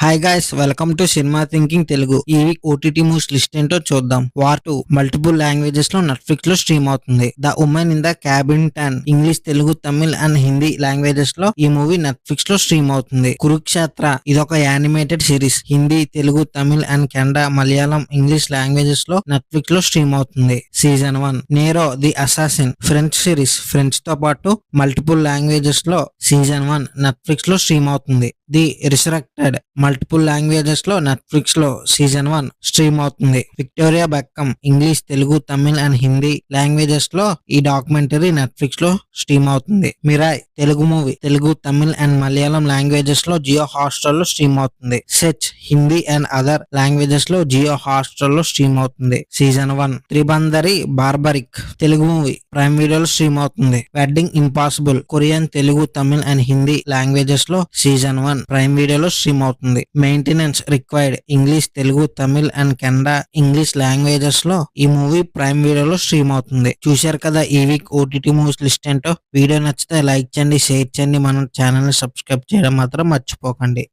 Hi guys, welcome to cinema thinking Telugu. ఈ week OTT movies list ఏంటో చూద్దాం. War 2 multiple languages లో Netflix లో స్ట్రీమ్ అవుతుంది. The women in the cabin 10 English, Telugu, Tamil and Hindi languages లో ఈ మూవీ నెట్ఫ్లిక్స్ లో స్ట్రీమ్ అవుతుంది. కురుక్షేత్ర ఇదొక animated series. Hindi, Telugu, Tamil and Kannada, Malayalam, English languages లో నెట్ఫ్లిక్స్ లో స్ట్రీమ్ అవుతుంది. Season 1 narrow the assassin French series. French తో పాటు మల్టిపుల్ లాంగ్వేజెస్ లో సీజన్ 1 నెట్ఫ్లిక్స్ లో స్ట్రీమ్ అవుతుంది. ది రిసరెక్టెడ్ మల్టిపుల్ లాంగ్వేజెస్ లో నెట్ఫ్లిక్స్ లో సీజన్ 1 స్ట్రీమ్ అవుతుంది. Victoria Beckham English, Telugu, Tamil and Hindi languages లో ఈ డాక్యుమెంటరీ నెట్ఫ్లిక్స్ లో స్ట్రీమ్ అవుతుంది. Mirai Telugu movie Telugu, Tamil and Malayalam languages లో జియో హాట్స్టార్ లో స్ట్రీమ్ అవుతుంది. సెచ్ హిందీ అండ్ అదర్ లాంగ్వేజెస్ లో జియో హాట్స్టార్ లో స్ట్రీమ్ అవుతుంది. Season 1 Tribanadhari Barbarik Telugu movie prime వీడియోలో స్ట్రీమ్ అవుతుంది. Wedding impossible Korean, Telugu, Tamil and Hindi languages లో సీజన్ 1 ప్రైమ్ వీడియోలో స్ట్రీమ్ అవుతుంది. Maintenance required English, Telugu, Tamil and Kannada, English languages లో ఈ మూవీ ప్రైమ్ వీడియోలో స్ట్రీమ్ అవుతుంది. చూశారు కదా ఈ వీక్ ఓటీటీ మూవీస్ లిస్ట్ ఏంటో. వీడియో నచ్చితే లైక్ చేయండి, షేర్ చేయండి, మన ఛానల్ ని సబ్స్క్రైబ్ చేయడం మాత్రం మర్చిపోకండి.